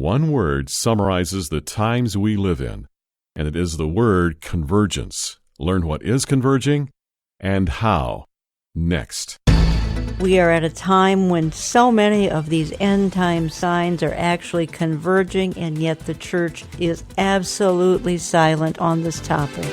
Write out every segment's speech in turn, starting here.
one word summarizes the times we live in, and it is the word convergence. Learn what is converging and how. Next. We are at a time when so many of these end-time signs are actually converging, and yet the church is absolutely silent on this topic.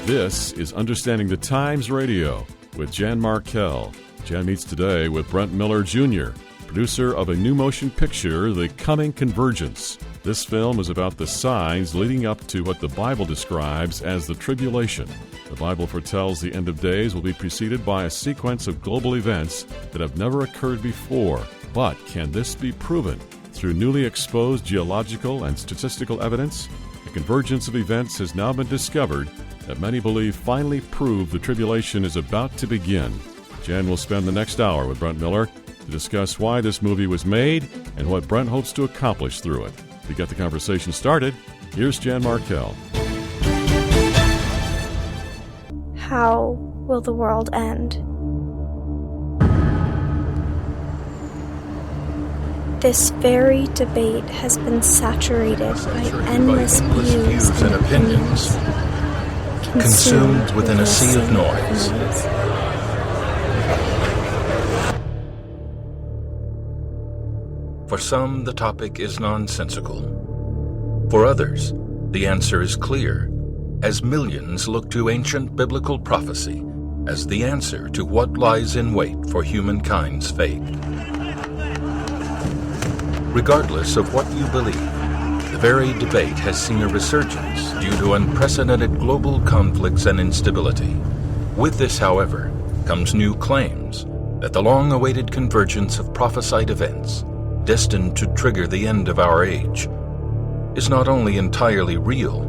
This is Understanding the Times Radio with Jan Markell. Jan meets today with Brent Miller, Jr., producer of a new motion picture, The Coming Convergence. This film is about the signs leading up to what the Bible describes as the Tribulation. The Bible foretells the end of days will be preceded by a sequence of global events that have never occurred before. But can this be proven through newly exposed geological and statistical evidence? A convergence of events has now been discovered that many believe finally prove the tribulation is about to begin. Jan will spend the next hour with Brent Miller to discuss why this movie was made and what Brent hopes to accomplish through it. To get the conversation started, here's Jan Markell. How will the world end? This very debate has been saturated by endless views and opinions, consumed within a sea of noise. For some, the topic is nonsensical. For others, the answer is clear, as millions look to ancient biblical prophecy as the answer to what lies in wait for humankind's fate. Regardless of what you believe, the very debate has seen a resurgence due to unprecedented global conflicts and instability. With this, however, comes new claims that the long-awaited convergence of prophesied events, destined to trigger the end of our age, is not only entirely real,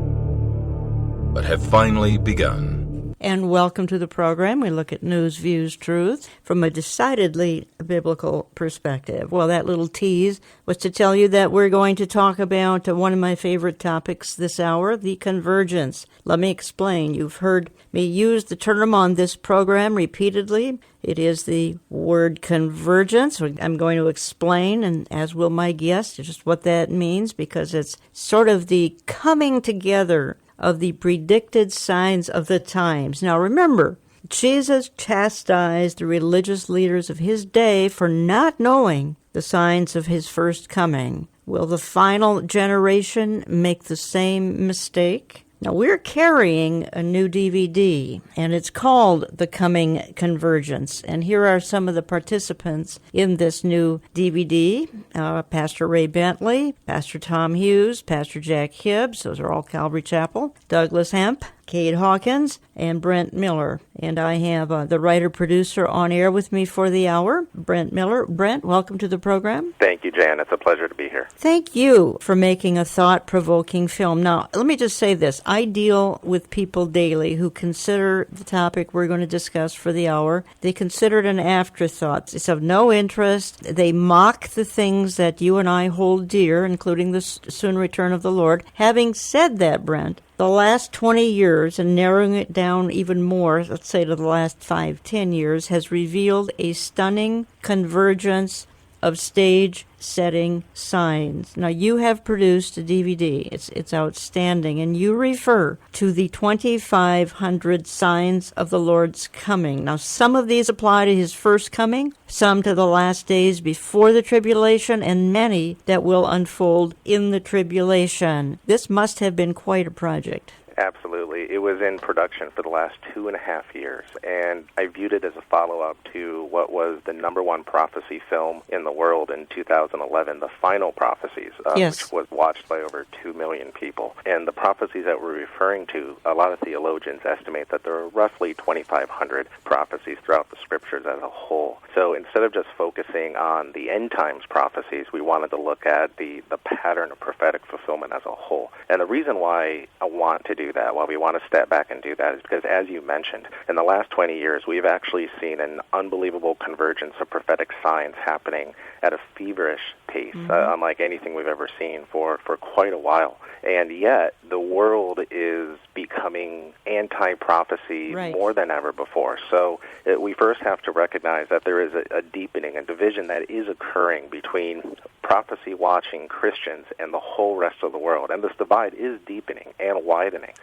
but have finally begun. And welcome to the program. We look at news, views, truth from a decidedly biblical perspective. Well, that little tease was to tell you that we're going to talk about one of my favorite topics this hour, the convergence. Let me explain. You've heard me use the term on this program repeatedly. It is the word convergence. I'm going to explain, and as will my guest, just what that means, because it's sort of the coming together of the predicted signs of the times. Now remember, Jesus chastised the religious leaders of his day for not knowing the signs of his first coming. Will the final generation make the same mistake? Now, we're carrying a new DVD, and it's called The Coming Convergence. And here are some of the participants in this new DVD. Pastor Ray Bentley, Pastor Tom Hughes, Pastor Jack Hibbs, those are all Calvary Chapel, Douglas Hemp, Cade Hawkins, and Brent Miller. And I have the writer-producer on air with me for the hour, Brent Miller. Brent, welcome to the program. Thank you, Jan. It's a pleasure to be here. Thank you for making a thought-provoking film. Now, let me just say this. I deal with people daily who consider the topic we're going to discuss for the hour. They consider it an afterthought. It's of no interest. They mock the things that you and I hold dear, including the soon return of the Lord. Having said that, Brent, the last 20 years, and narrowing it down even more, let's say to the last 5-10 years, has revealed a stunning convergence of stage-setting signs. Now, you have produced a DVD. It's outstanding, and you refer to the 2,500 signs of the Lord's coming. Now, some of these apply to his first coming, some to the last days before the tribulation, and many that will unfold in the tribulation. This must have been quite a project. Absolutely. It was in production for the last 2.5 years, and I viewed it as a follow-up to what was the #1 prophecy film in the world in 2011, The Final Prophecies, which was watched by over 2 million people. And the prophecies that we're referring to, a lot of theologians estimate that there are roughly 2,500 prophecies throughout the scriptures as a whole. So instead of just focusing on the end times prophecies, we wanted to look at the pattern of prophetic fulfillment as a whole. And the reason why I want to do that, why we want to step back and do that, is because, as you mentioned, in the last 20 years, we've actually seen an unbelievable convergence of prophetic signs happening at a feverish feverish pace, unlike anything we've ever seen for quite a while. And yet, the world is becoming anti-prophecy more than ever before. So we first have to recognize that there is a deepening, a division that is occurring between prophecy-watching Christians and the whole rest of the world. And this divide is deepening and widening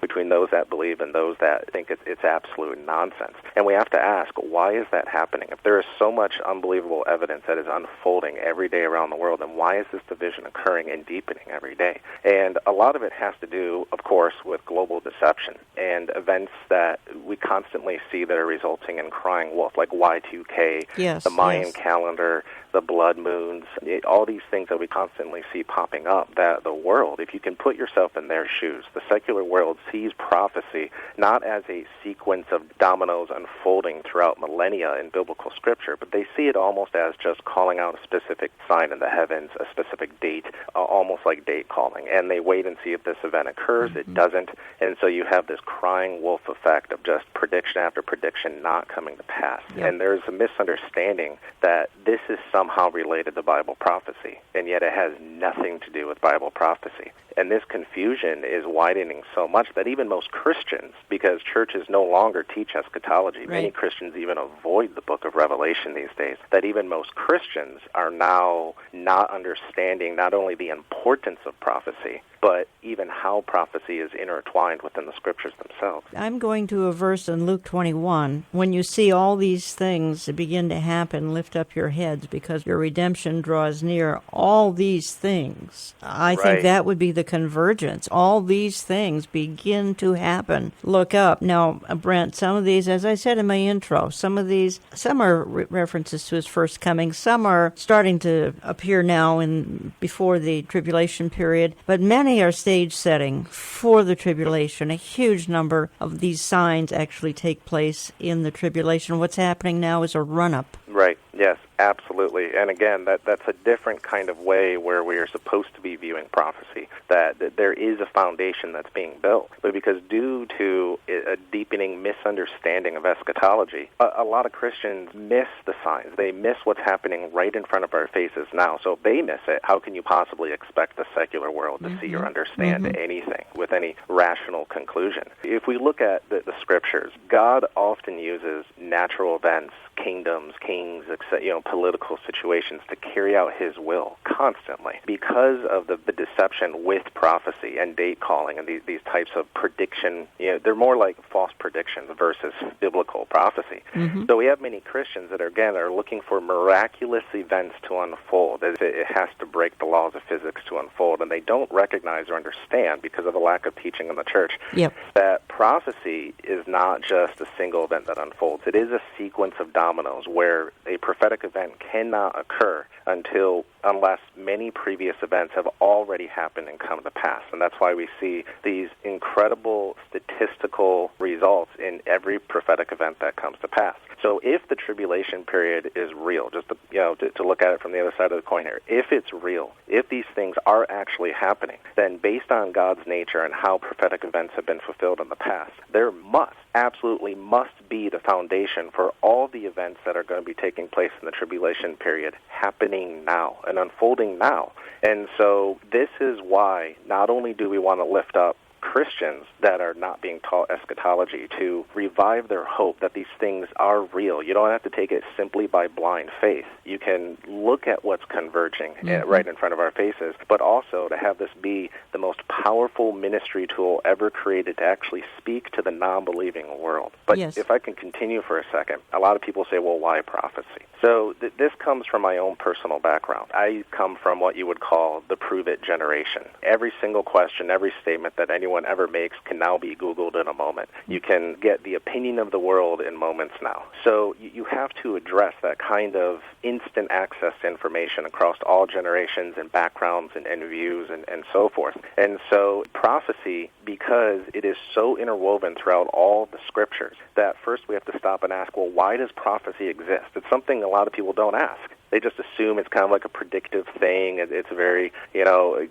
between those that believe and those that think it's absolute nonsense. And we have to ask, why is that happening? If there is so much unbelievable evidence that is unfolding every day around the world, then why is this division occurring and deepening every day? And a lot of it has to do, of course, with global deception and events that we constantly see that are resulting in crying wolf, like Y2K, the Mayan calendar, the blood moons, all these things that we constantly see popping up, that the world, if you can put yourself in their shoes, the secular world sees prophecy not as a sequence of dominoes unfolding throughout millennia in biblical scripture, but they see it almost as just calling out a specific sign in the heavens, a specific date, almost like date calling. And they wait and see if this event occurs. It doesn't. And so you have this crying wolf effect of just prediction after prediction not coming to pass. And there's a misunderstanding that this is somehow related to Bible prophecy, and yet it has nothing to do with Bible prophecy. And this confusion is widening so much that even most Christians, because churches no longer teach eschatology, many Christians even avoid the book of Revelation these days, that even most Christians are now not understanding not only the importance of prophecy, but even how prophecy is intertwined within the scriptures themselves. I'm going to a verse in Luke 21. When you see all these things begin to happen, lift up your heads because your redemption draws near. All these things. I think that would be the convergence. All these things begin to happen. Look up. Now, Brent, some of these, as I said in my intro, some are references to his first coming. Some are starting to appear now before the tribulation period, but many are stage setting for the tribulation. A huge number of these signs actually take place in the tribulation. What's happening now is a run-up. Right. Yes, absolutely. And again, that's a different kind of way where we are supposed to be viewing prophecy, that there is a foundation that's being built. But because due to a deepening misunderstanding of eschatology, a lot of Christians miss the signs. They miss what's happening right in front of our faces now. So if they miss it, how can you possibly expect the secular world to see or understand anything with any rational conclusion? If we look at the scriptures, God often uses natural events, kingdoms, kings, political situations to carry out his will constantly because of the deception with prophecy and date calling and these types of prediction. They're more like false predictions versus biblical prophecy. So we have many Christians that are looking for miraculous events to unfold. It has to break the laws of physics to unfold, and they don't recognize or understand because of the lack of teaching in the church that prophecy is not just a single event that unfolds. It is a sequence of dominoes where a prophetic event cannot occur unless many previous events have already happened and come to pass. And that's why we see these incredible statistical results in every prophetic event that comes to pass. So if the tribulation period is real, just to look at it from the other side of the coin here, if it's real, if these things are actually happening, then based on God's nature and how prophetic events have been fulfilled in the past, there absolutely must be the foundation for all the events that are going to be taking place in the tribulation period happening now and unfolding now. And so this is why not only do we want to lift up Christians that are not being taught eschatology to revive their hope that these things are real. You don't have to take it simply by blind faith. You can look at what's converging right in front of our faces, but also to have this be the most powerful ministry tool ever created to actually speak to the non-believing world. But if I can continue for a second, a lot of people say, well, why prophecy? So this comes from my own personal background. I come from what you would call the prove-it generation. Every single question, every statement that anyone ever makes can now be Googled in a moment. You can get the opinion of the world in moments now. So you have to address that kind of instant access to information across all generations and backgrounds and views and so forth. And so prophecy, because it is so interwoven throughout all the scriptures, that first we have to stop and ask, well, why does prophecy exist? It's something a lot of people don't ask. They just assume it's kind of like a predictive thing. It's very,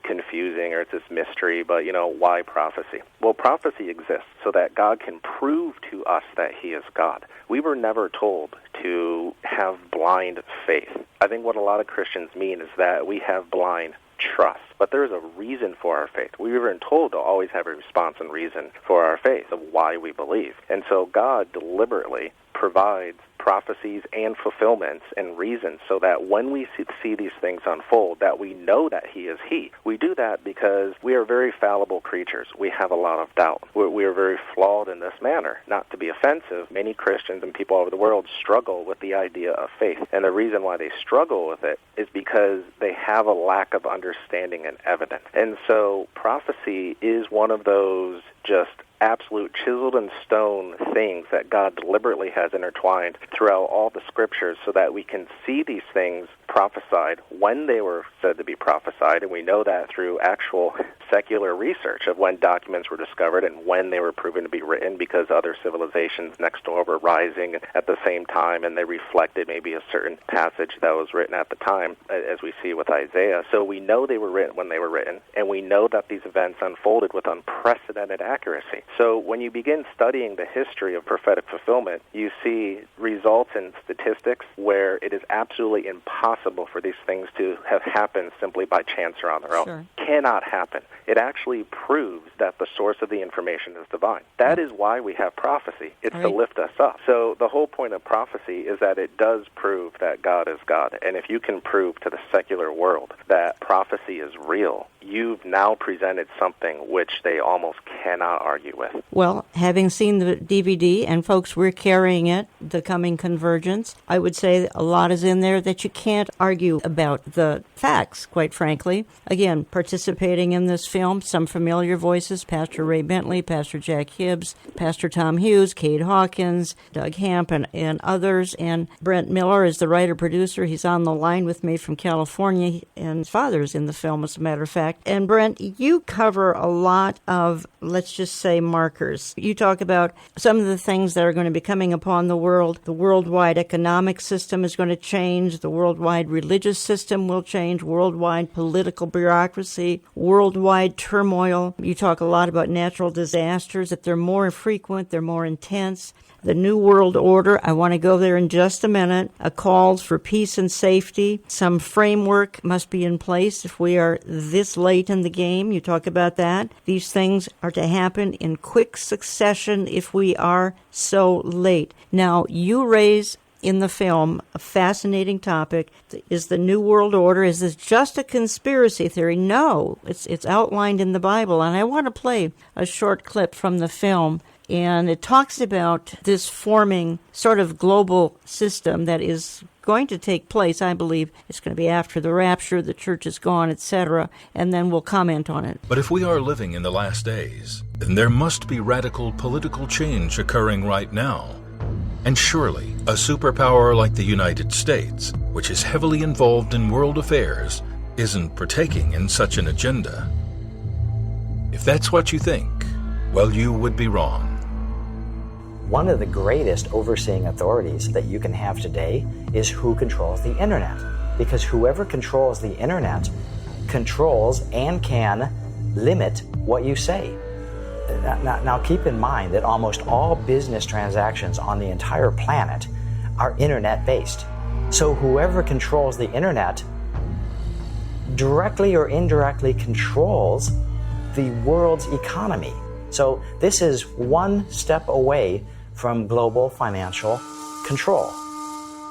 confusing, or it's this mystery, but, why prophecy? Well, prophecy exists so that God can prove to us that he is God. We were never told to have blind faith. I think what a lot of Christians mean is that we have blind trust. But there is a reason for our faith. We were told to always have a response and reason for our faith of why we believe. And so God deliberately provides prophecies and fulfillments and reasons so that when we see these things unfold, that we know that he is he. We do that because we are very fallible creatures. We have a lot of doubt. We are very flawed in this manner. Not to be offensive, many Christians and people all over the world struggle with the idea of faith. And the reason why they struggle with it is because they have a lack of understanding and evidence. And so prophecy is one of those just absolute chiseled in stone things that God deliberately has intertwined throughout all the scriptures so that we can see these things prophesied when they were said to be prophesied, and we know that through actual secular research of when documents were discovered and when they were proven to be written, because other civilizations next door were rising at the same time, and they reflected maybe a certain passage that was written at the time, as we see with Isaiah. So we know they were written when they were written, and we know that these events unfolded with unprecedented accuracy. So when you begin studying the history of prophetic fulfillment, you see results in statistics where it is absolutely impossible for these things to have happened simply by chance or on their own. Sure. Cannot happen. It actually proves that the source of the information is divine. That is why we have prophecy. It's to lift us up. So the whole point of prophecy is that it does prove that God is God. And if you can prove to the secular world that prophecy is real, you've now presented something which they almost cannot argue with. Well, having seen the DVD, and folks, we're carrying it, The Coming Convergence, I would say a lot is in there that you can't argue about the facts, quite frankly. Again, participating in this film, some familiar voices, Pastor Ray Bentley, Pastor Jack Hibbs, Pastor Tom Hughes, Cade Hawkins, Doug Hamp, and others. And Brent Miller is the writer-producer. He's on the line with me from California, and his father's in the film, as a matter of fact. And Brent, you cover a lot of, let's just say, markers. You talk about some of the things that are going to be coming upon the world. The worldwide economic system is going to change. The worldwide religious system will change. Worldwide political bureaucracy. Worldwide turmoil. You talk a lot about natural disasters, that they're more frequent, they're more intense. The New World Order, I want to go there in just a minute, calls for peace and safety. Some framework must be in place if we are this late in the game. You talk about that. These things are to happen in quick succession if we are so late. Now, you raise in the film a fascinating topic. Is the New World Order, is this just a conspiracy theory? No, it's outlined in the Bible. And I want to play a short clip from the film. And it talks about this forming sort of global system that is going to take place. I believe it's going to be after the rapture, the church is gone, etc., and then we'll comment on it. But if we are living in the last days, then there must be radical political change occurring right now. And surely, a superpower like the United States, which is heavily involved in world affairs, isn't partaking in such an agenda. If that's what you think, well, you would be wrong. One of the greatest overseeing authorities that you can have today is who controls the internet. Because whoever controls the internet controls and can limit what you say. Now keep in mind that almost all business transactions on the entire planet are internet-based. So whoever controls the internet directly or indirectly controls the world's economy. So this is one step away from global financial control.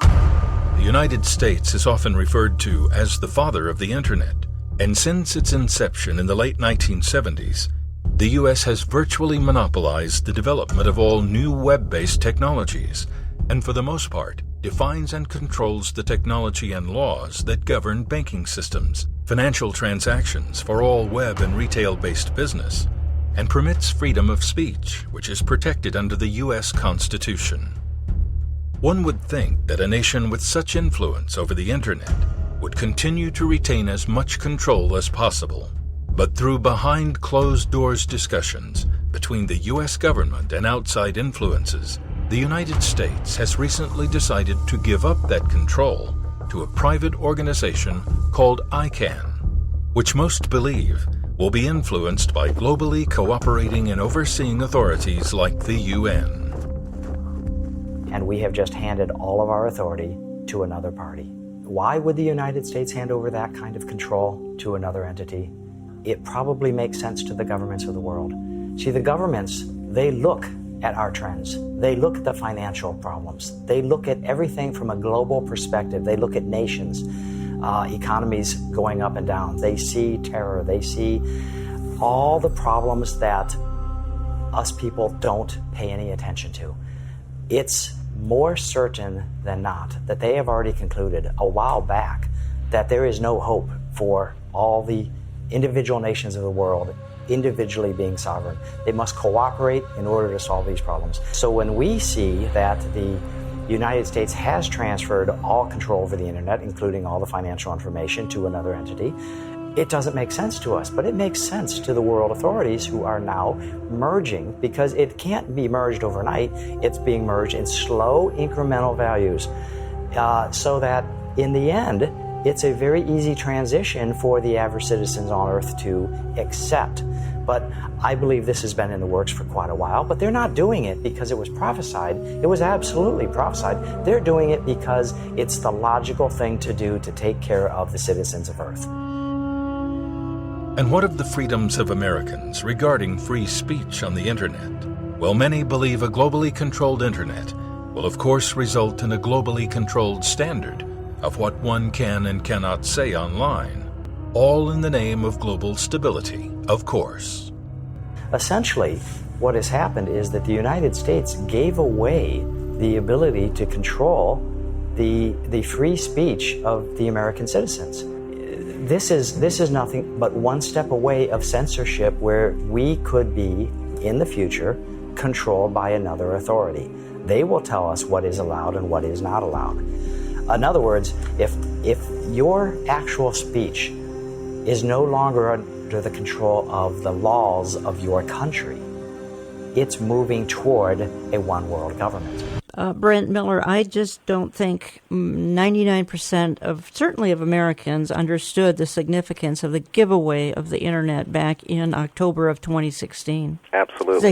The United States is often referred to as the father of the Internet, and since its inception in the late 1970s, the U.S. has virtually monopolized the development of all new web-based technologies, and for the most part, defines and controls the technology and laws that govern banking systems, financial transactions for all web and retail-based business, and permits freedom of speech, which is protected under the U.S. Constitution. One would think that a nation with such influence over the Internet would continue to retain as much control as possible. But through behind closed doors discussions between the U.S. government and outside influences, the United States has recently decided to give up that control to a private organization called ICANN, which most believe will be influenced by globally cooperating and overseeing authorities like the UN. And we have just handed all of our authority to another party. Why would the United States hand over that kind of control to another entity? It probably makes sense to the governments of the world. See, the governments, they look at our trends. They look at the financial problems. They look at everything from a global perspective. They look at nations, economies going up and down. They see terror. They see all the problems that us people don't pay any attention to. It's more certain than not that they have already concluded a while back that there is no hope for all the individual nations of the world individually being sovereign. They must cooperate in order to solve these problems. So when we see that the United States has transferred all control over the internet, including all the financial information, to another entity, it doesn't make sense to us, but it makes sense to the world authorities who are now merging, because it can't be merged overnight. It's being merged in slow incremental values, so that in the end, it's a very easy transition for the average citizens on Earth to accept. But I believe this has been in the works for quite a while, but they're not doing it because it was prophesied. It was absolutely prophesied. They're doing it because it's the logical thing to do to take care of the citizens of Earth. And what of the freedoms of Americans regarding free speech on the internet? Well, many believe a globally controlled internet will of course result in a globally controlled standard of what one can and cannot say online, all in the name of global stability, of course. Essentially, what has happened is that the United States gave away the ability to control the free speech of the American citizens. This is nothing but one step away of censorship, where we could be, in the future, controlled by another authority. They will tell us what is allowed and what is not allowed. In other words, if your actual speech is no longer under the control of the laws of your country, it's moving toward a one-world government. Brent Miller, I just don't think 99% of Americans understood the significance of the giveaway of the internet back in October of 2016. Absolutely. It's a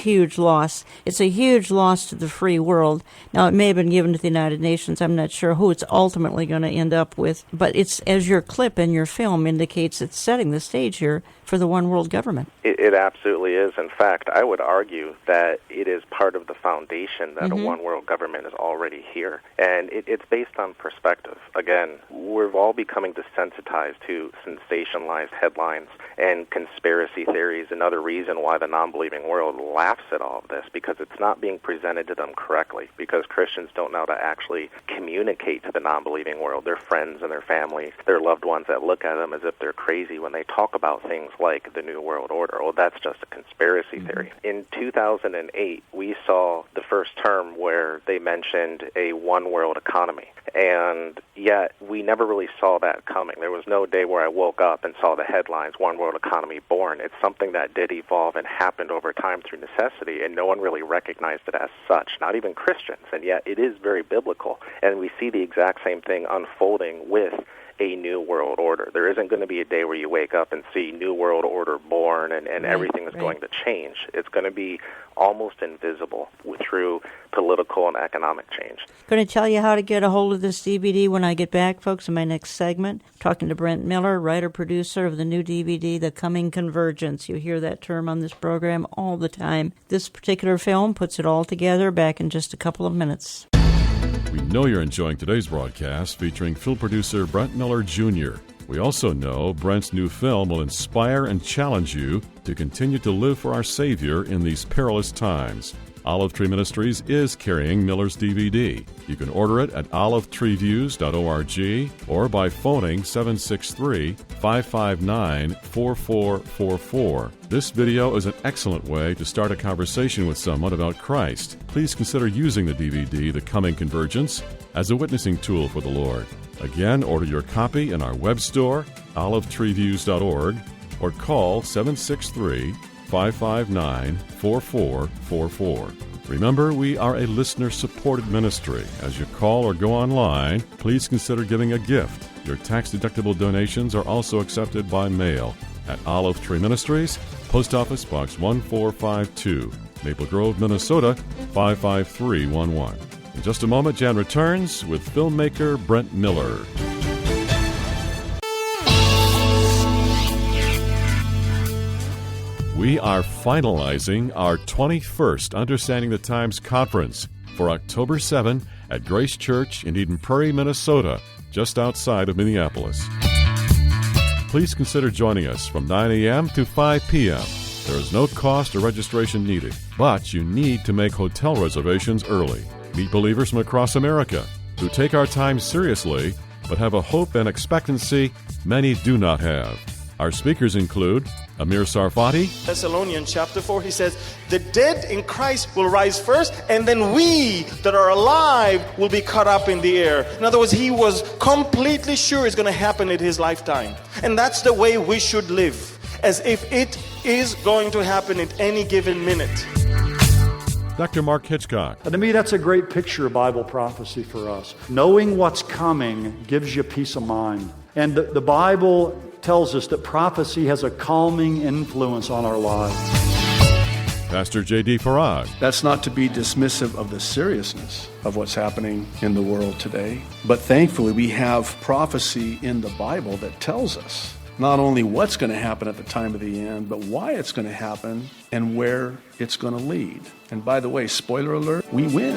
huge loss. It's a huge loss to the free world. Now, it may have been given to the United Nations. I'm not sure who it's ultimately going to end up with, but it's, as your clip in your film indicates, it's setting the stage here for the one world government. It absolutely is. In fact, I would argue that it is part of the foundation that a one world government is already here. And it's based on perspective. Again, we're all becoming desensitized to sensationalized headlines and conspiracy theories. Another reason why the non-believing world laughs at all of this, because it's not being presented to them correctly, because Christians don't know to actually communicate to the non-believing world, their friends and their family, their loved ones that look at them as if they're crazy when they talk about things like the New World Order. Well, that's just a conspiracy theory. In 2008, we saw the first term where they mentioned a one-world economy, and yet we never really saw that coming. There was no day where I woke up and saw the headlines, one world economy born. It's something that did evolve and happened over time through necessity, and no one really recognized it as such, not even Christians, and yet it is very biblical, and we see the exact same thing unfolding with a new world order. There isn't going to be a day where you wake up and see new world order born and everything is going to change. It's going to be almost invisible through political and economic change. Going to tell you how to get a hold of this DVD when I get back, folks, in my next segment. I'm talking to Brent Miller, writer-producer of the new DVD, The Coming Convergence. You hear that term on this program all the time. This particular film puts it all together. Back in just a couple of minutes. We know you're enjoying today's broadcast featuring film producer Brent Miller Jr. We also know Brent's new film will inspire and challenge you to continue to live for our Savior in these perilous times. Olive Tree Ministries is carrying Miller's DVD. You can order it at olivetreeviews.org or by phoning 763-559-4444. This video is an excellent way to start a conversation with someone about Christ. Please consider using the DVD, The Coming Convergence, as a witnessing tool for the Lord. Again, order your copy in our web store, olivetreeviews.org, or call 763-559-4444. Remember, we are a listener-supported ministry. As you call or go online, please consider giving a gift. Your tax-deductible donations are also accepted by mail at Olive Tree Ministries, Post Office Box 1452, Maple Grove, Minnesota 55311. In just a moment, Jan returns with filmmaker Brent Miller. We are finalizing our 21st Understanding the Times conference for October 7 at Grace Church in Eden Prairie, Minnesota, just outside of Minneapolis. Please consider joining us from 9 a.m. to 5 p.m. There is no cost or registration needed, but you need to make hotel reservations early. Meet believers from across America who take our time seriously but have a hope and expectancy many do not have. Our speakers include Amir Sarfati. Thessalonians chapter 4, he says, the dead in Christ will rise first, and then we that are alive will be caught up in the air. In other words, he was completely sure it's going to happen in his lifetime. And that's the way we should live, as if it is going to happen at any given minute. Dr. Mark Hitchcock. To me, that's a great picture of Bible prophecy for us. Knowing what's coming gives you peace of mind. And the Bible tells us that prophecy has a calming influence on our lives. Pastor J.D. Farag. That's not to be dismissive of the seriousness of what's happening in the world today, but thankfully we have prophecy in the Bible that tells us not only what's going to happen at the time of the end, but why it's going to happen and where it's going to lead. And by the way, spoiler alert, we win.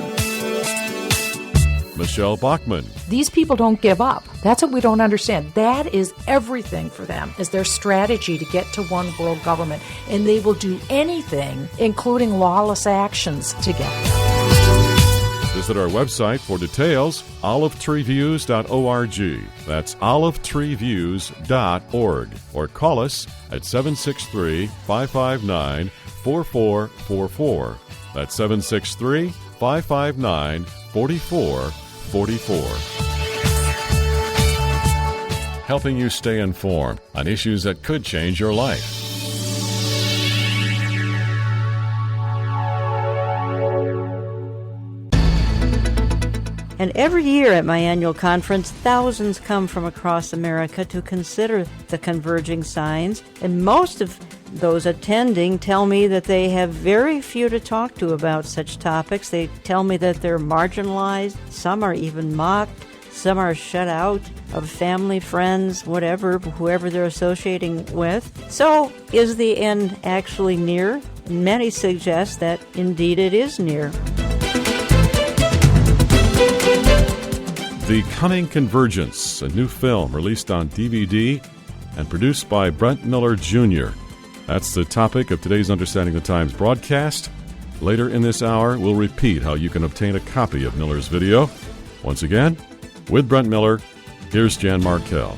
Michelle Bachman. These people don't give up. That's what we don't understand. That is everything for them, is their strategy to get to one world government. And they will do anything, including lawless actions, to get there. Visit our website for details, olivetreeviews.org. That's olivetreeviews.org. Or call us at 763-559-4444. That's 763-559-4444. Helping you stay informed on issues that could change your life. And every year at my annual conference, thousands come from across America to consider the converging signs, and most of those attending tell me that they have very few to talk to about such topics. They tell me that they're marginalized, some are even mocked, some are shut out of family, friends, whatever, whoever they're associating with. So, is the end actually near? Many suggest that indeed it is near. The Coming Convergence, a new film released on DVD and produced by Brent Miller, Jr. That's the topic of today's Understanding the Times broadcast. Later in this hour, we'll repeat how you can obtain a copy of Miller's video. Once again, with Brent Miller, here's Jan Markell.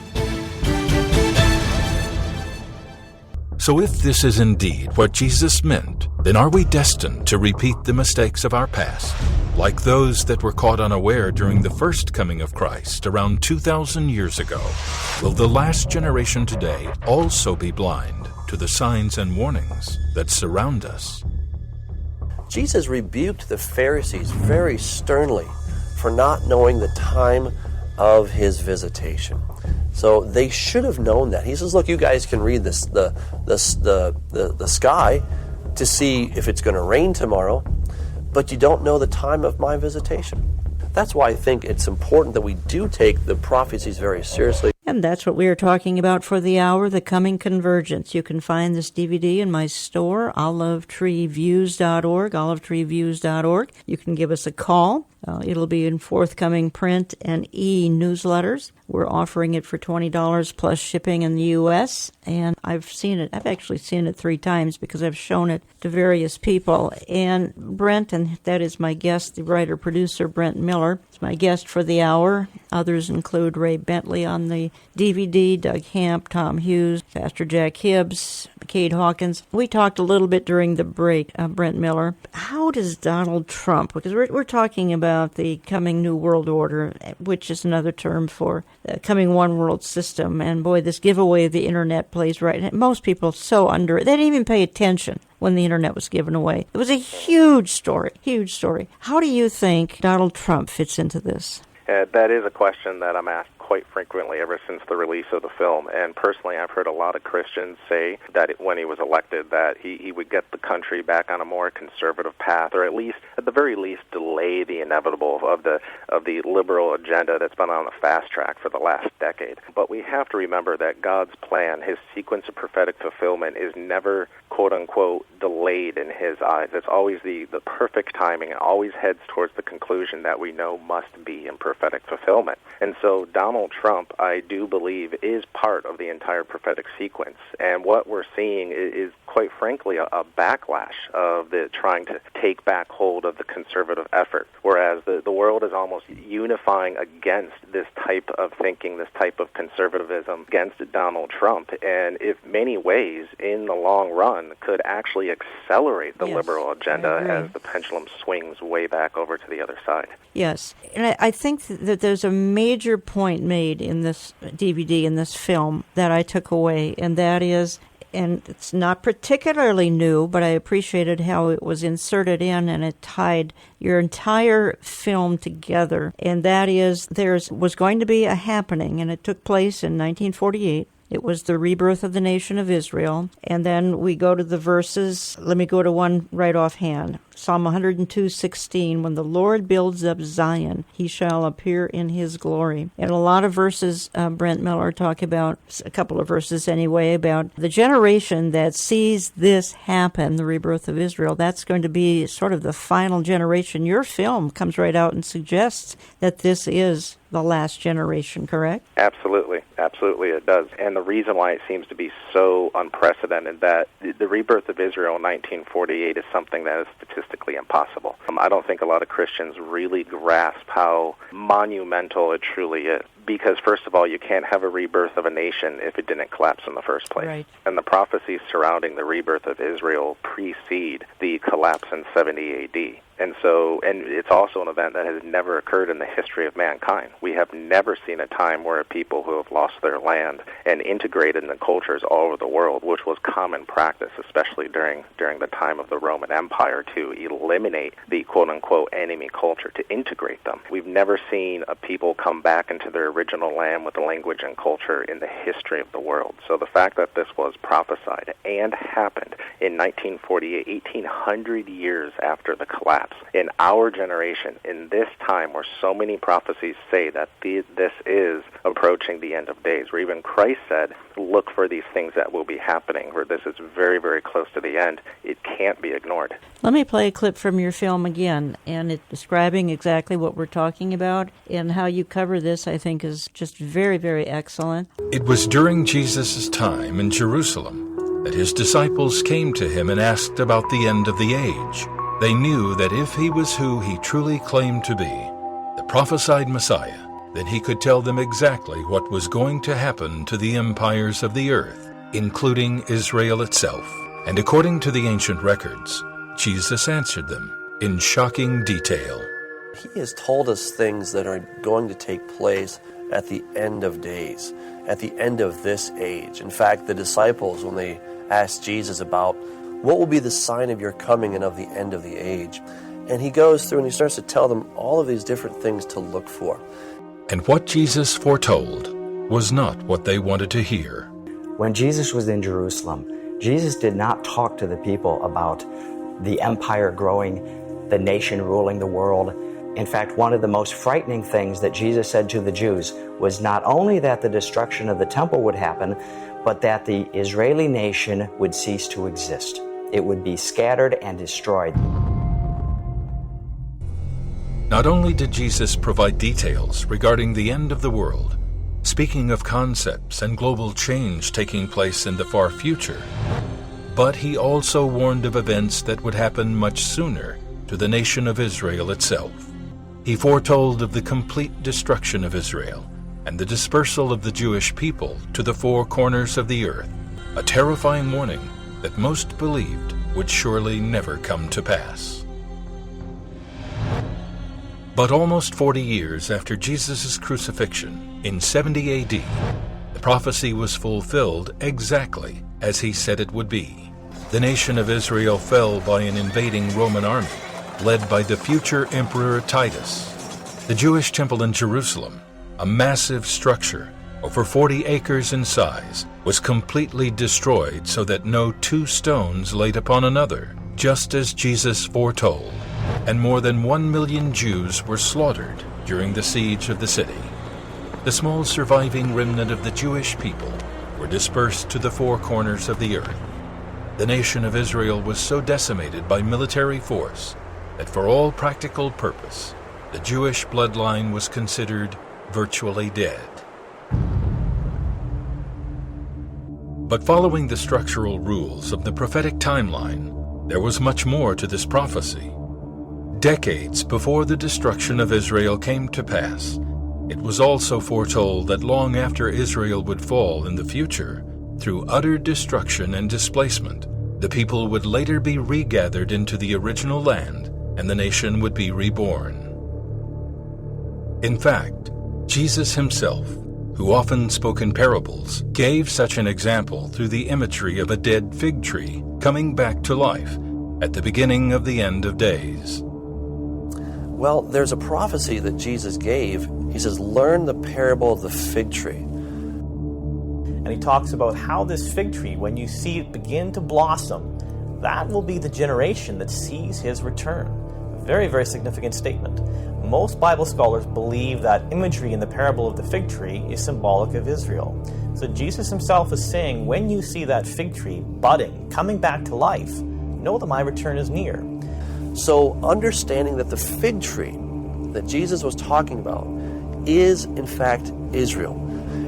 So if this is indeed what Jesus meant, then are we destined to repeat the mistakes of our past? Like those that were caught unaware during the first coming of Christ around 2,000 years ago, will the last generation today also be blind to the signs and warnings that surround us? Jesus rebuked the Pharisees very sternly for not knowing the time of his visitation. So they should have known that. He says, look, you guys can read this, the sky to see if it's going to rain tomorrow, but you don't know the time of my visitation. That's why I think it's important that we do take the prophecies very seriously. And that's what we are talking about for the hour, the Coming Convergence. You can find this DVD in my store, olivetreeviews.org, olivetreeviews.org. You can give us a call. It'll be in forthcoming print and e-newsletters. We're offering it for $20 plus shipping in the U.S., and I've actually seen it 3 times because I've shown it to various people. And Brent, and that is my guest, the writer-producer Brent Miller, is my guest for the hour. Others include Ray Bentley on the DVD, Doug Hamp, Tom Hughes, Pastor Jack Hibbs, Cade Hawkins. We talked a little bit during the break, Brent Miller. How does Donald Trump, because we're talking about about the coming New World Order, which is another term for the coming one world system. And boy, this giveaway of the internet plays right. Most people so under it. They didn't even pay attention when the internet was given away. It was a huge story, huge story. How do you think Donald Trump fits into this? That is a question that I'm asked quite frequently ever since the release of the film. And personally, I've heard a lot of Christians say that when he was elected, that he would get the country back on a more conservative path, or at the very least, delay the inevitable of the liberal agenda that's been on a fast track for the last decade. But we have to remember that God's plan, his sequence of prophetic fulfillment, is never, quote-unquote, delayed in his eyes. It's always the perfect timing. It always heads towards the conclusion that we know must be in prophetic fulfillment. And so Donald Trump, I do believe, is part of the entire prophetic sequence. And what we're seeing is quite frankly, a backlash of the trying to take back hold of the conservative effort, whereas the world is almost unifying against this type of thinking, this type of conservatism against Donald Trump, and in many ways, in the long run, could actually accelerate the liberal agenda as the pendulum swings way back over to the other side. Yes, and I think that there's a major point made in this DVD, in this film, that I took away, and that is, and it's not particularly new, but I appreciated how it was inserted in and it tied your entire film together. And that is, there was going to be a happening, and it took place in 1948. It was the rebirth of the nation of Israel. And then we go to the verses. Let me go to one right offhand. Psalm 102:16, when the Lord builds up Zion, he shall appear in his glory. And a lot of verses, Brent Miller talk about, a couple of verses anyway, about the generation that sees this happen, the rebirth of Israel. That's going to be sort of the final generation. Your film comes right out and suggests that this is the last generation, correct? Absolutely. Absolutely it does. And the reason why it seems to be so unprecedented, that the rebirth of Israel in 1948 is something that is statistically impossible. I don't think a lot of Christians really grasp how monumental it truly is. Because, first of all, you can't have a rebirth of a nation if it didn't collapse in the first place. Right. And the prophecies surrounding the rebirth of Israel precede the collapse in 70 A.D. And it's also an event that has never occurred in the history of mankind. We have never seen a time where people who have lost their land and integrated in the cultures all over the world, which was common practice, especially during the time of the Roman Empire, to eliminate the quote-unquote enemy culture, to integrate them. We've never seen a people come back into their original land with the language and culture in the history of the world. So the fact that this was prophesied and happened in 1948, 1800 years after the collapse, in our generation, in this time where so many prophecies say that this is approaching the end of days, where even Christ said, look for these things that will be happening, where this is very, very close to the end, it can't be ignored. Let me play a clip from your film again, and it's describing exactly what we're talking about, and how you cover this, I think, is just very, very excellent. It was during Jesus' time in Jerusalem that his disciples came to him and asked about the end of the age. They knew that if he was who he truly claimed to be, the prophesied Messiah, then he could tell them exactly what was going to happen to the empires of the earth, including Israel itself. And according to the ancient records, Jesus answered them in shocking detail. He has told us things that are going to take place at the end of days, at the end of this age. In fact, the disciples, when they asked Jesus about what will be the sign of your coming and of the end of the age, and he goes through and he starts to tell them all of these different things to look for. And what Jesus foretold was not what they wanted to hear. When Jesus was in Jerusalem, Jesus did not talk to the people about the empire growing, the nation ruling the world. In fact, one of the most frightening things that Jesus said to the Jews was not only that the destruction of the temple would happen, but that the Israeli nation would cease to exist. It would be scattered and destroyed. Not only did Jesus provide details regarding the end of the world, speaking of concepts and global change taking place in the far future, but he also warned of events that would happen much sooner to the nation of Israel itself. He foretold of the complete destruction of Israel and the dispersal of the Jewish people to the four corners of the earth, a terrifying warning that most believed would surely never come to pass. But almost 40 years after Jesus' crucifixion, in 70 AD, the prophecy was fulfilled exactly as he said it would be. The nation of Israel fell by an invading Roman army, led by the future Emperor Titus. The Jewish temple in Jerusalem, a massive structure over 40 acres in size, was completely destroyed so that no two stones laid upon another, just as Jesus foretold, and more than 1 million Jews were slaughtered during the siege of the city. The small surviving remnant of the Jewish people were dispersed to the four corners of the earth. The nation of Israel was so decimated by military force that for all practical purpose, the Jewish bloodline was considered virtually dead. But following the structural rules of the prophetic timeline, there was much more to this prophecy. Decades before the destruction of Israel came to pass, it was also foretold that long after Israel would fall in the future, through utter destruction and displacement, the people would later be regathered into the original land, and the nation would be reborn. In fact, Jesus himself, who often spoke in parables, gave such an example through the imagery of a dead fig tree coming back to life at the beginning of the end of days. Well, there's a prophecy that Jesus gave. He says, learn the parable of the fig tree. And he talks about how this fig tree, when you see it begin to blossom, that will be the generation that sees his return. A very, very significant statement. Most Bible scholars believe that imagery in the parable of the fig tree is symbolic of Israel. So Jesus himself is saying, when you see that fig tree budding, coming back to life, know that my return is near. So understanding that the fig tree that Jesus was talking about is in fact Israel.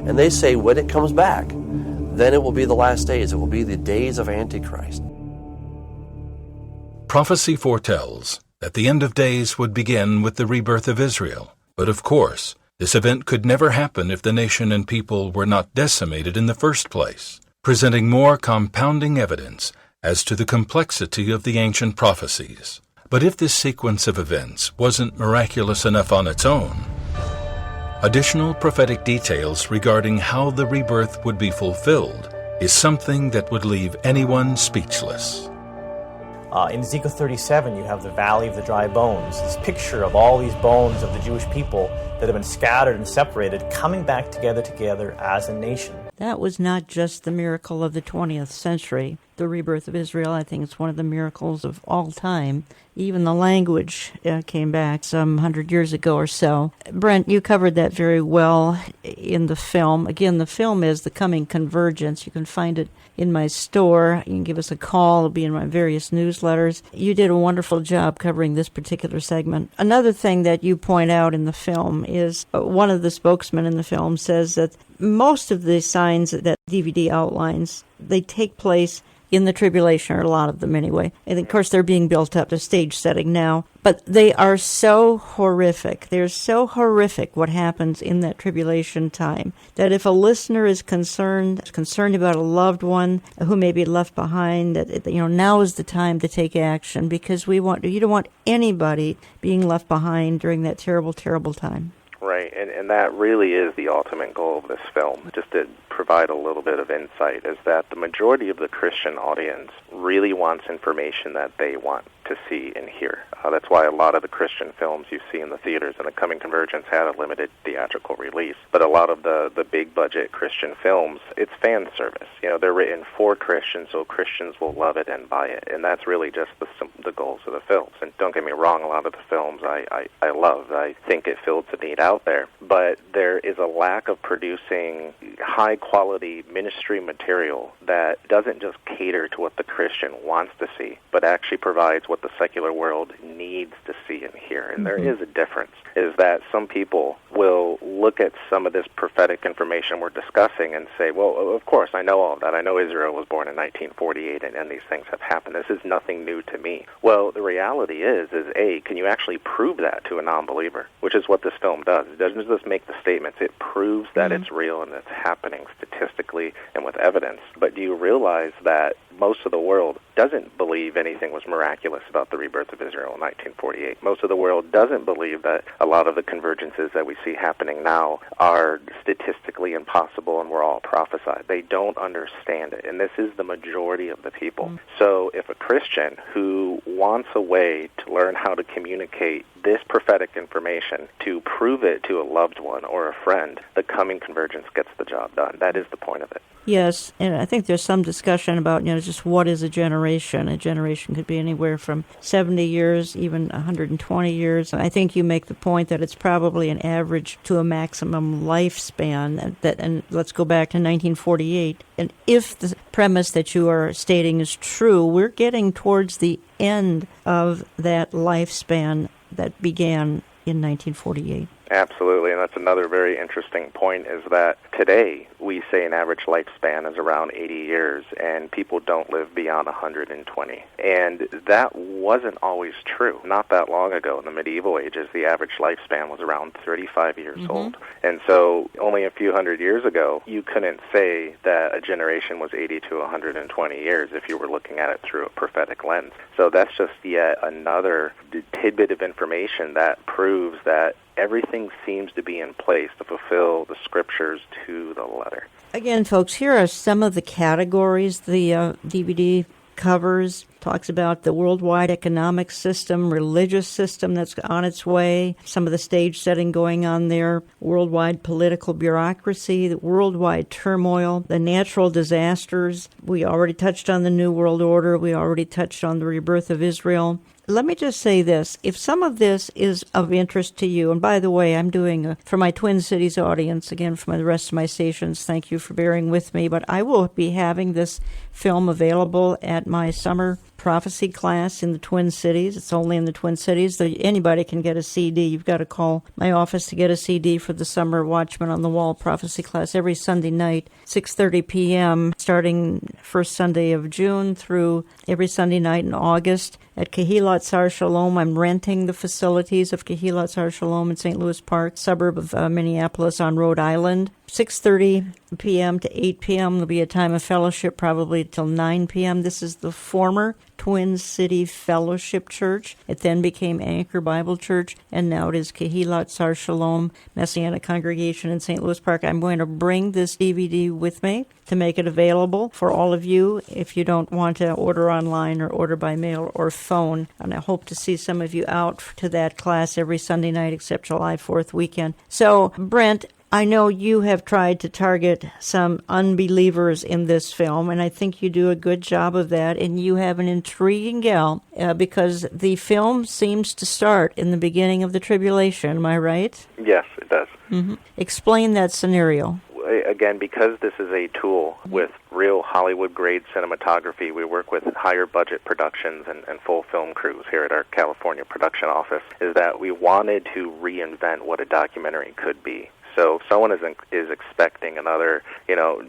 And they say when it comes back, then it will be the last days. It will be the days of Antichrist. Prophecy foretells that the end of days would begin with the rebirth of Israel. But of course, this event could never happen if the nation and people were not decimated in the first place, presenting more compounding evidence as to the complexity of the ancient prophecies. But if this sequence of events wasn't miraculous enough on its own, additional prophetic details regarding how the rebirth would be fulfilled is something that would leave anyone speechless. In Ezekiel 37, you have the Valley of the Dry Bones, this picture of all these bones of the Jewish people that have been scattered and separated, coming back together as a nation. That was not just the miracle of the 20th century, the rebirth of Israel. I think it's one of the miracles of all time. Even the language came back some 100 years ago or so. Brent, you covered that very well in the film. Again, the film is The Coming Convergence. You can find it in my store. You can give us a call. It'll be in my various newsletters. You did a wonderful job covering this particular segment. Another thing that you point out in the film is one of the spokesmen in the film says that most of the signs that DVD outlines, they take place in the tribulation, or a lot of them anyway. And of course, they're being built up to stage setting now. But they are so horrific. They're so horrific what happens in that tribulation time, that if a listener is concerned about a loved one who may be left behind, that now is the time to take action, because you don't want anybody being left behind during that terrible, terrible time. Right, and that really is the ultimate goal of this film, just to provide a little bit of insight, is that the majority of the Christian audience really wants information that they want to see and hear. That's why a lot of the Christian films you see in the theaters, and the Coming Convergence had a limited theatrical release, but a lot of the big-budget Christian films, it's fan service. They're written for Christians, so Christians will love it and buy it, and that's really just the goals of the films. And don't get me wrong, a lot of the films I love. I think it fills a need out there, but there is a lack of producing high-quality ministry material that doesn't just cater to what the Christian wants to see, but actually provides what the secular world needs to see and hear. And there is a difference, is that some people will look at some of this prophetic information we're discussing and say, well, of course, I know all of that. I know Israel was born in 1948 and these things have happened. This is nothing new to me. Well, the reality is A, can you actually prove that to a non-believer, which is what this film does. It doesn't just make the statements. It proves that it's real and it's happening statistically and with evidence. But do you realize that most of the world doesn't believe anything was miraculous about the rebirth of Israel in 1948. Most of the world doesn't believe that a lot of the convergences that we see happening now are statistically impossible and were all prophesied. They don't understand it, and this is the majority of the people. So if a Christian who wants a way to learn how to communicate this prophetic information, to prove it to a loved one or a friend, the Coming Convergence gets the job done. That is the point of it. Yes, and I think there's some discussion about, just what is a generation. A generation could be anywhere from 70 years, even 120 years. And I think you make the point that it's probably an average to a maximum lifespan. And let's go back to 1948. And if the premise that you are stating is true, we're getting towards the end of that lifespan that began in 1948. Absolutely, and that's another very interesting point, is that today we say an average lifespan is around 80 years, and people don't live beyond 120. And that wasn't always true. Not that long ago, in the medieval ages, the average lifespan was around 35 years old. And so only a few hundred years ago, you couldn't say that a generation was 80 to 120 years if you were looking at it through a prophetic lens. So that's just yet another tidbit of information that proves that everything seems to be in place to fulfill the scriptures to the letter. Again, folks, here are some of the categories the DVD covers. Talks about the worldwide economic system, religious system that's on its way, some of the stage setting going on there, worldwide political bureaucracy, the worldwide turmoil, the natural disasters. We already touched on the New World Order. We already touched on the rebirth of Israel. Let me just say this. If some of this is of interest to you, and by the way, I'm doing, for my Twin Cities audience, again, for the rest of my stations, thank you for bearing with me, but I will be having this film available at my summer prophecy class in the Twin Cities. It's only in the Twin Cities. Anybody can get a CD. You've got to call my office to get a CD for the Summer Watchman on the Wall prophecy class every Sunday night, 6:30 p.m., starting first Sunday of June through every Sunday night in August. At Kehilat Sar Shalom, I'm renting the facilities of Kehilat Sar Shalom in St. Louis Park, suburb of Minneapolis on Rhode Island. 6:30 p.m. to 8 p.m. There'll be a time of fellowship probably till 9 p.m. This is the former Twin City Fellowship Church. It then became Anchor Bible Church, and now it is Kehilat Sar Shalom Messianic Congregation in St. Louis Park. I'm going to bring this DVD with me to make it available for all of you if you don't want to order online or order by mail or phone. And I hope to see some of you out to that class every Sunday night except July 4th weekend. So, Brent, I know you have tried to target some unbelievers in this film, and I think you do a good job of that, and you have an intriguing gal, because the film seems to start in the beginning of the tribulation, am I right? Yes, it does. Explain that scenario. Again, because this is a tool with real Hollywood-grade cinematography, we work with higher-budget productions and full film crews here at our California production office, is that we wanted to reinvent what a documentary could be. So if someone is expecting another,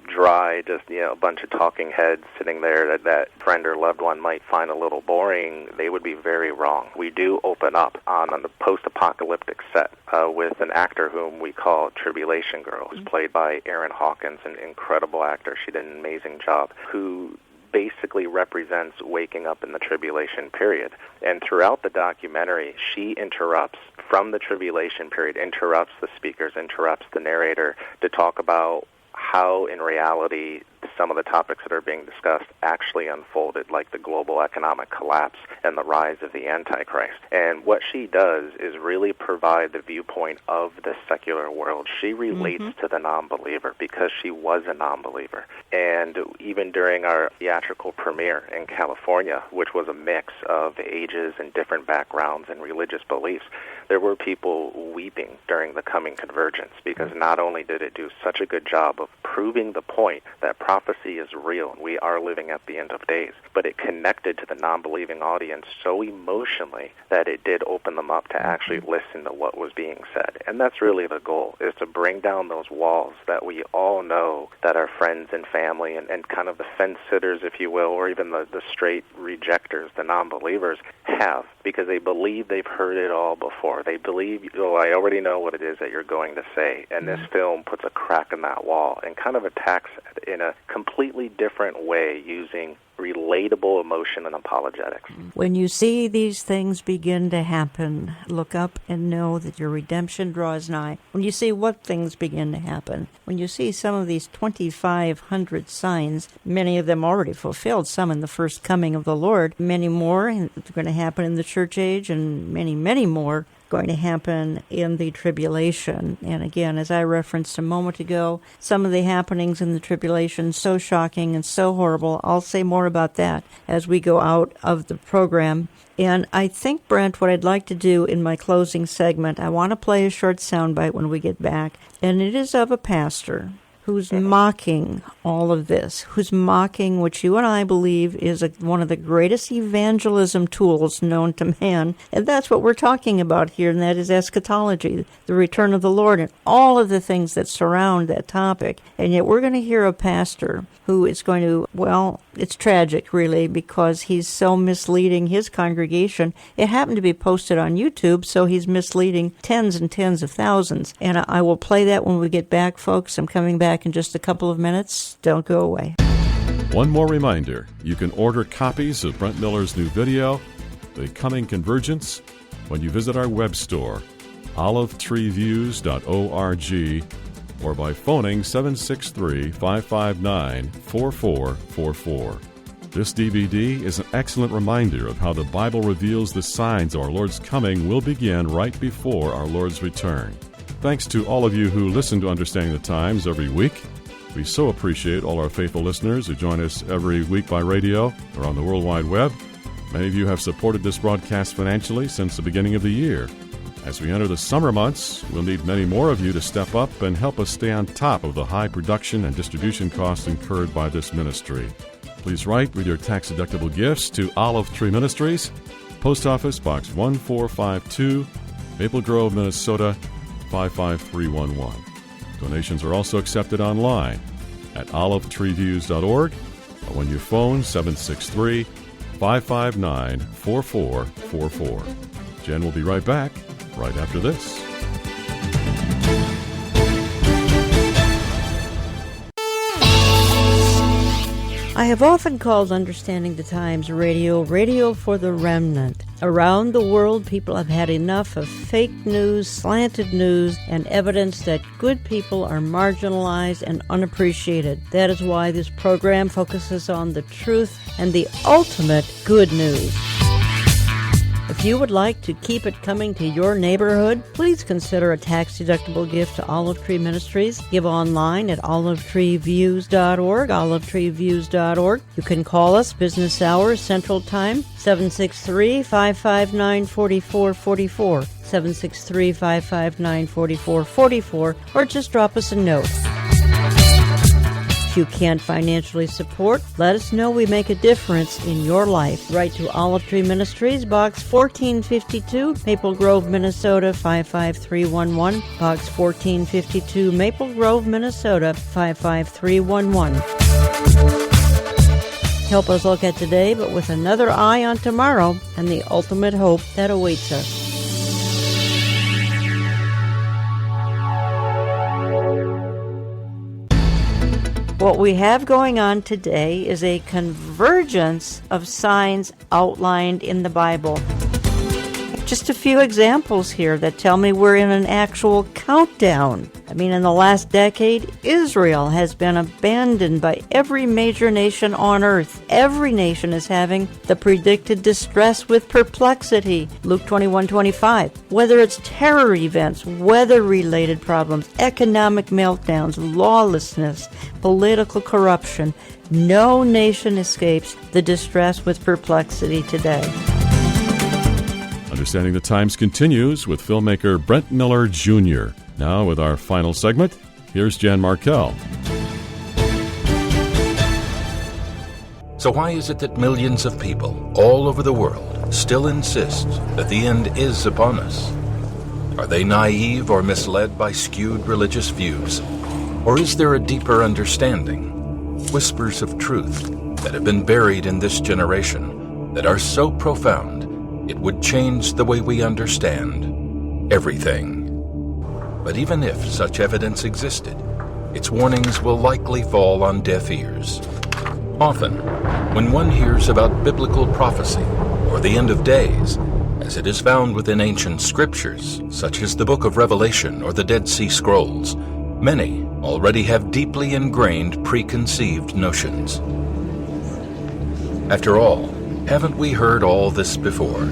dry, just, a bunch of talking heads sitting there that friend or loved one might find a little boring, they would be very wrong. We do open up on the post-apocalyptic set with an actor whom we call Tribulation Girl, who's played by Erin Hawkins, an incredible actor. She did an amazing job, who basically represents waking up in the tribulation period. And throughout the documentary, she interrupts from the tribulation period, interrupts the speakers, interrupts the narrator to talk about how, in reality, some of the topics that are being discussed actually unfolded, like the global economic collapse and the rise of the Antichrist. And what she does is really provide the viewpoint of the secular world. She relates to the non-believer because she was a non-believer. And even during our theatrical premiere in California, which was a mix of ages and different backgrounds and religious beliefs, there were people weeping during the Coming Convergence, because not only did it do such a good job of proving the point that prophecy is real and we are living at the end of days, but it connected to the non-believing audience so emotionally that it did open them up to actually listen to what was being said. And that's really the goal, is to bring down those walls that we all know that our friends and family and kind of the fence-sitters, if you will, or even the straight rejectors, the non-believers, have, because they believe they've heard it all before. They believe, I already know what it is that you're going to say, and this film puts a crack in that wall and kind of attacks it in a completely different way, using relatable emotion and apologetics. When you see these things begin to happen, look up and know that your redemption draws nigh. When you see what things begin to happen, when you see some of these 2,500 signs, many of them already fulfilled, some in the first coming of the Lord, many more are going to happen in the church age, and many, many more going to happen in the tribulation. And again, as I referenced a moment ago, some of the happenings in the tribulation, so shocking and so horrible. I'll say more about that as we go out of the program. And I think, Brent, what I'd like to do in my closing segment, I want to play a short soundbite when we get back, and it is of a pastor who's mocking all of this, who's mocking what you and I believe is one of the greatest evangelism tools known to man. And that's what we're talking about here, and that is eschatology, the return of the Lord, and all of the things that surround that topic. And yet we're going to hear a pastor who is going to, well, it's tragic, really, because he's so misleading his congregation. It happened to be posted on YouTube, so he's misleading tens and tens of thousands. And I will play that when we get back, folks. I'm coming back in just a couple of minutes. Don't go away. One more reminder, you can order copies of Brent Miller's new video, The Coming Convergence, when you visit our web store, olivetreeviews.org, or by phoning 763-559-4444. This DVD is an excellent reminder of how the Bible reveals the signs of our Lord's coming will begin right before our Lord's return. Thanks to all of you who listen to Understanding the Times every week. We so appreciate all our faithful listeners who join us every week by radio or on the World Wide Web. Many of you have supported this broadcast financially since the beginning of the year. As we enter the summer months, we'll need many more of you to step up and help us stay on top of the high production and distribution costs incurred by this ministry. Please write with your tax-deductible gifts to Olive Tree Ministries, Post Office Box 1452, Maple Grove, Minnesota 55311. Donations are also accepted online at olivetreeviews.org or when you phone 763-559-4444. Jen will be right back right after this. I have often called Understanding the Times radio for the remnant. Around the world, people have had enough of fake news, slanted news, and evidence that good people are marginalized and unappreciated. That is why this program focuses on the truth and the ultimate good news. If you would like to keep it coming to your neighborhood, please consider a tax-deductible gift to Olive Tree Ministries. Give online at olivetreeviews.org, olivetreeviews.org. You can call us business hours, Central Time, 763-559-4444, 763-559-4444, or just drop us a note. If you can't financially support, let us know. We make a difference in your life. Write to Olive Tree Ministries, Box 1452, Maple Grove, Minnesota 55311, Box 1452, Maple Grove, Minnesota 55311. Help us look at today, but with another eye on tomorrow and the ultimate hope that awaits us. What we have going on today is a convergence of signs outlined in the Bible. Just a few examples here that tell me we're in an actual countdown. I mean, in the last decade, Israel has been abandoned by every major nation on earth. Every nation is having the predicted distress with perplexity. Luke 21:25. Whether it's terror events, weather-related problems, economic meltdowns, lawlessness, political corruption, no nation escapes the distress with perplexity today. Understanding the Times continues with filmmaker Brent Miller, Jr. Now with our final segment, here's Jan Markell. So why is it that millions of people all over the world still insist that the end is upon us? Are they naive or misled by skewed religious views? Or is there a deeper understanding, whispers of truth that have been buried in this generation that are so profound it would change the way we understand everything? But even if such evidence existed, its warnings will likely fall on deaf ears. Often, When one hears about biblical prophecy or the end of days, as it is found within ancient scriptures, such as the book of Revelation or the Dead Sea Scrolls, many already have deeply ingrained preconceived notions. After all, haven't we heard all this before?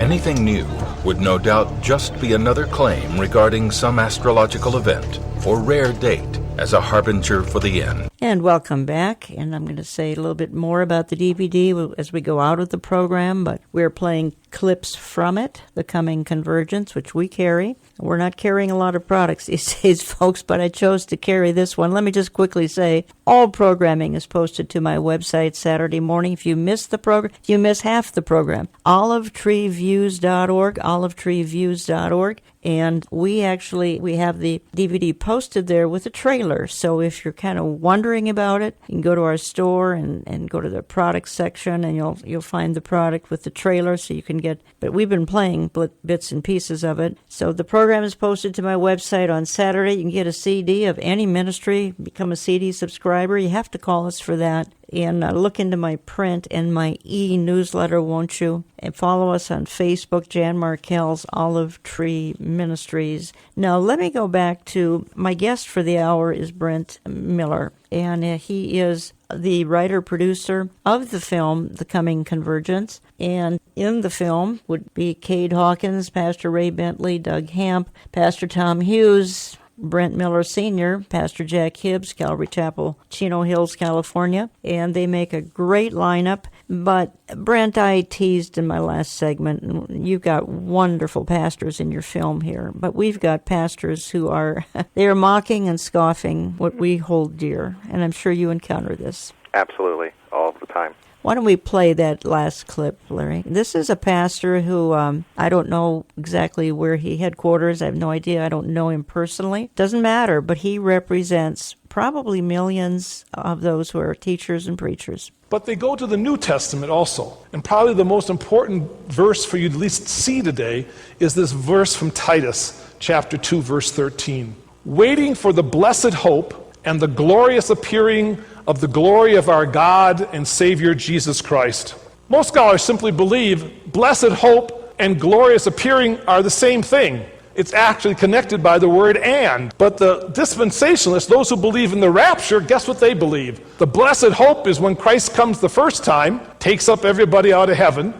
Anything new would no doubt just be another claim regarding some astrological event or rare date as a harbinger for the end. And welcome back, and I'm going to say a little bit more about the DVD as we go out of the program, but we're playing clips from it, the Coming Convergence, which we carry. We're not carrying a lot of products these days, folks, but I chose to carry this one. Let me just quickly say, all programming is posted to my website Saturday morning. If you miss the program, if you miss half the program, olivetreeviews.org, olivetreeviews.org. And we have the DVD posted there with a trailer. So if you're kind of wondering about it, you can go to our store and go to the product section, and you'll find the product with the trailer, so you can get. But we've been playing bits and pieces of it. So the program is posted to my website on Saturday. You can get a CD of any ministry, become a CD subscriber. You have to call us for that. And look into my print and my e-newsletter, won't you? And follow us on Facebook, Jan Markell's Olive Tree Ministries. Now, let me go back to my guest for the hour is Brent Miller. And he is the writer-producer of the film, The Coming Convergence. And in the film would be Cade Hawkins, Pastor Ray Bentley, Doug Hamp, Pastor Tom Hughes, Brent Miller Sr., Pastor Jack Hibbs, Calvary Chapel, Chino Hills, California, and they make a great lineup. But, Brent, I teased in my last segment, you've got wonderful pastors in your film here, but we've got pastors who are, they are mocking and scoffing what we hold dear, and I'm sure you encounter this. Absolutely, all the time. Why don't we play that last clip, Larry? This is a pastor who, I don't know exactly where he headquarters. I have no idea. I don't know him personally. Doesn't matter, but he represents probably millions of those who are teachers and preachers. But they go to the New Testament also. And probably the most important verse for you to at least see today is this verse from Titus, chapter 2, verse 13. Waiting for the blessed hope and the glorious appearing of the glory of our God and Savior Jesus Christ. Most scholars simply believe blessed hope and glorious appearing are the same thing. It's actually connected by the word and. But the dispensationalists, those who believe in the rapture, guess what they believe? The blessed hope is when Christ comes the first time, takes up everybody out of heaven,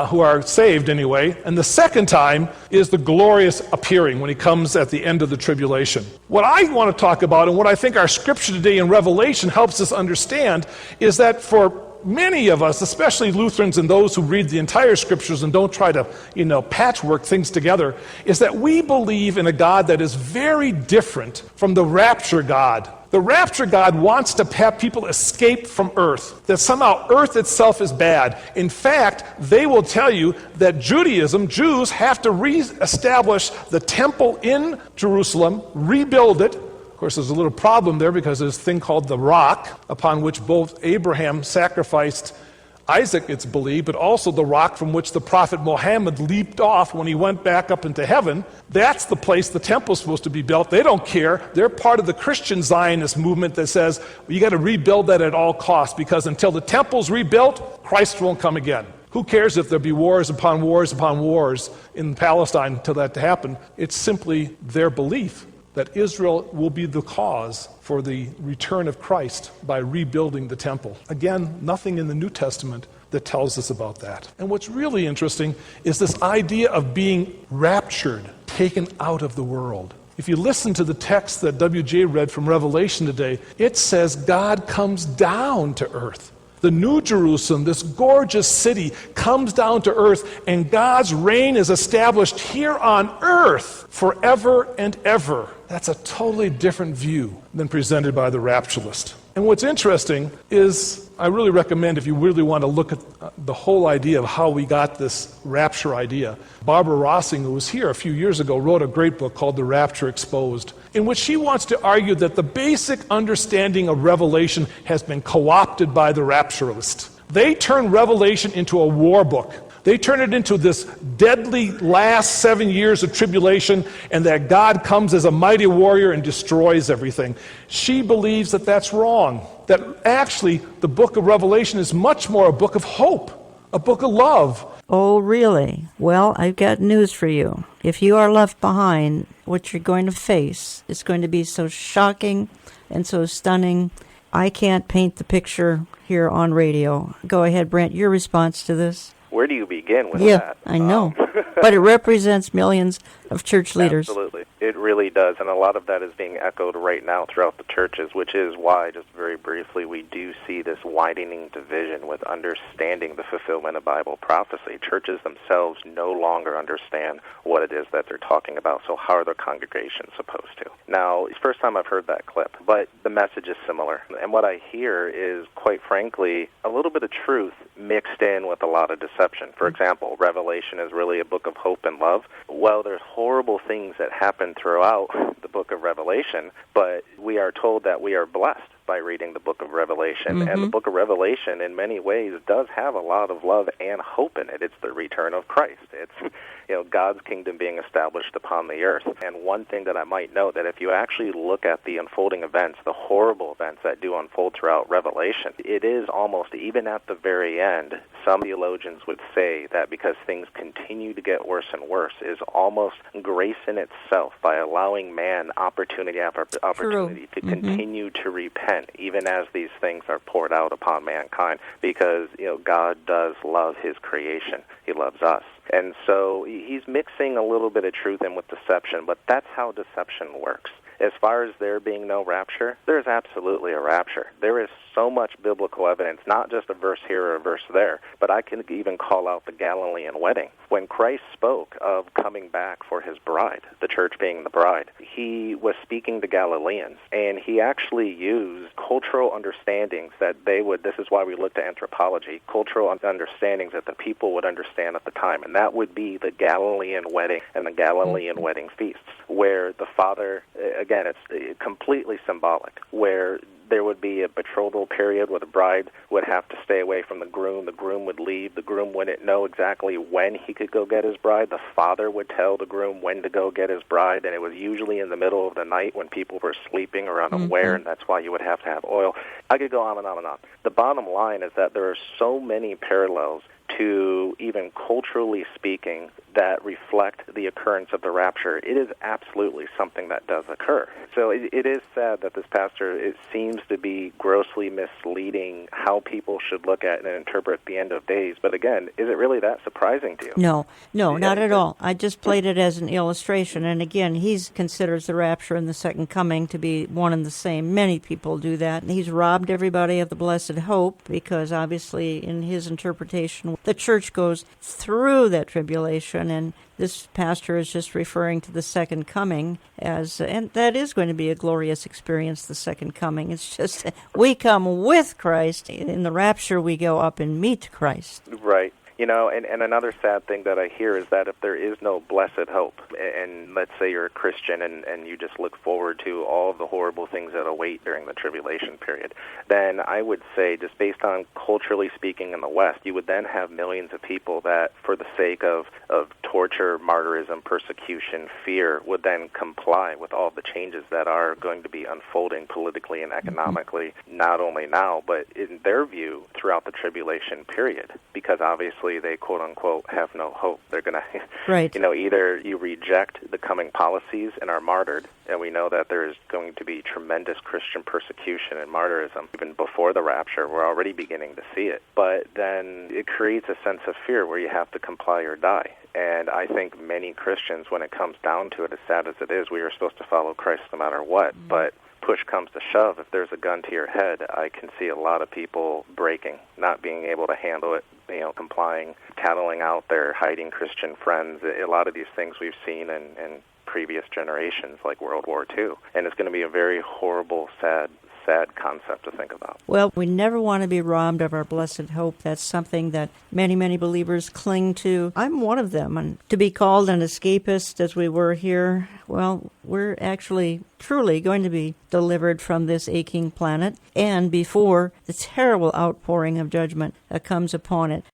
who are saved anyway, and the second time is the glorious appearing when he comes at the end of the tribulation. What I want to talk about, and what I think our scripture today in Revelation helps us understand, is that for many of us, especially Lutherans and those who read the entire scriptures and don't try to, patchwork things together, is that we believe in a God that is very different from the rapture God. The rapture God wants to have people escape from earth, that somehow earth itself is bad. In fact, they will tell you that Jews have to reestablish the temple in Jerusalem, rebuild it. Of course, there's a little problem there because there's a thing called the rock upon which both Abraham sacrificed Isaac, it's believed, but also the rock from which the prophet Muhammad leaped off when he went back up into heaven. That's the place the temple's supposed to be built. They don't care. They're part of the Christian Zionist movement that says, you got to rebuild that at all costs, because until the temple's rebuilt, Christ won't come again. Who cares if there be wars upon wars upon wars in Palestine until that to happen? It's simply their belief that Israel will be the cause for the return of Christ by rebuilding the temple. Again, nothing in the New Testament that tells us about that. And what's really interesting is this idea of being raptured, taken out of the world. If you listen to the text that W.J. read from Revelation today, it says God comes down to earth. The New Jerusalem, this gorgeous city, comes down to earth, and God's reign is established here on earth forever and ever. That's a totally different view than presented by the rapturalist. And what's interesting is, I really recommend, if you really want to look at the whole idea of how we got this rapture idea, Barbara Rossing, who was here a few years ago, wrote a great book called The Rapture Exposed, in which she wants to argue that the basic understanding of Revelation has been co-opted by the rapturalist. They turn Revelation into a war book. They turn it into this deadly last 7 years of tribulation, and that God comes as a mighty warrior and destroys everything. She believes that that's wrong, that actually the book of Revelation is much more a book of hope, a book of love. Oh, really? Well, I've got news for you. If you are left behind, what you're going to face is going to be so shocking and so stunning. I can't paint the picture here on radio. Go ahead, Brent, your response to this. Where do you begin with Yeah, that? I know. But it represents millions of church leaders. Absolutely. It really does, and a lot of that is being echoed right now throughout the churches, which is why, just very briefly, we do see this widening division with understanding the fulfillment of Bible prophecy. Churches themselves no longer understand what it is that they're talking about, so how are their congregations supposed to? Now, it's the first time I've heard that clip, but the message is similar, and what I hear is, quite frankly, a little bit of truth mixed in with a lot of deception. For example, Revelation is really a book of hope and love. Well, there's horrible things that happen throughout the book of Revelation, but we are told that we are blessed by reading the book of Revelation. And the book of Revelation, in many ways, does have a lot of love and hope in it. It's the return of Christ. It's God's kingdom being established upon the earth. And one thing that I might note, that if you actually look at the unfolding events, the horrible events that do unfold throughout Revelation, it is almost, even at the very end, some theologians would say that because things continue to get worse and worse, is almost grace in itself by allowing man opportunity after opportunity to continue to repent, even as these things are poured out upon mankind, because God does love his creation. He loves us. And so he's mixing a little bit of truth in with deception, but that's how deception works. As far as there being no rapture, there's absolutely a rapture. There is so much biblical evidence, not just a verse here or a verse there, but I can even call out the Galilean wedding. When Christ spoke of coming back for his bride, the church being the bride, he was speaking to Galileans, and he actually used cultural understandings that they would, this is why we look to anthropology, cultural understandings that the people would understand at the time, and that would be the Galilean wedding and the Galilean wedding feasts, where the father, again, it's completely symbolic, where there would be a betrothal period where the bride would have to stay away from the groom would leave, the groom wouldn't know exactly when he could go get his bride, the father would tell the groom when to go get his bride, and it was usually in the middle of the night when people were sleeping or unaware, and that's why you would have to have oil. I could go on and on and on. The bottom line is that there are so many parallels to, even culturally speaking, that reflect the occurrence of the rapture. It is absolutely something that does occur. So it is sad that this pastor, it seems to be grossly misleading how people should look at and interpret the end of days. But again, is it really that surprising to you? No, not at all. I just played it as an illustration. And again, he considers the rapture and the second coming to be one and the same. Many people do that. And he's robbed everybody of the blessed hope because obviously in his interpretation, the church goes through that tribulation, and this pastor is just referring to the second coming as, and that is going to be a glorious experience, the second coming. It's just we come with Christ. In the rapture, we go up and meet Christ. Right. And another sad thing that I hear is that if there is no blessed hope, and let's say you're a Christian and you just look forward to all of the horrible things that await during the tribulation period, then I would say, just based on culturally speaking in the West, you would then have millions of people that, for the sake of torture, martyrism, persecution, fear, would then comply with all the changes that are going to be unfolding politically and economically, not only now, but in their view throughout the tribulation period, because obviously they quote-unquote have no hope. They're going to, right. Either you reject the coming policies and are martyred, and we know that there is going to be tremendous Christian persecution and martyrism. Even before the rapture, we're already beginning to see it. But then it creates a sense of fear where you have to comply or die. And I think many Christians, when it comes down to it, as sad as it is, we are supposed to follow Christ no matter what. But push comes to shove, if there's a gun to your head, I can see a lot of people breaking, not being able to handle it, complying, tattling out their hiding Christian friends. A lot of these things we've seen in previous generations, like World War II. And it's going to be a very horrible, sad concept to think about. Well, we never want to be robbed of our blessed hope. That's something that many, many believers cling to. I'm one of them. And to be called an escapist as we were here, well, we're actually truly going to be delivered from this aching planet and before the terrible outpouring of judgment that comes upon it.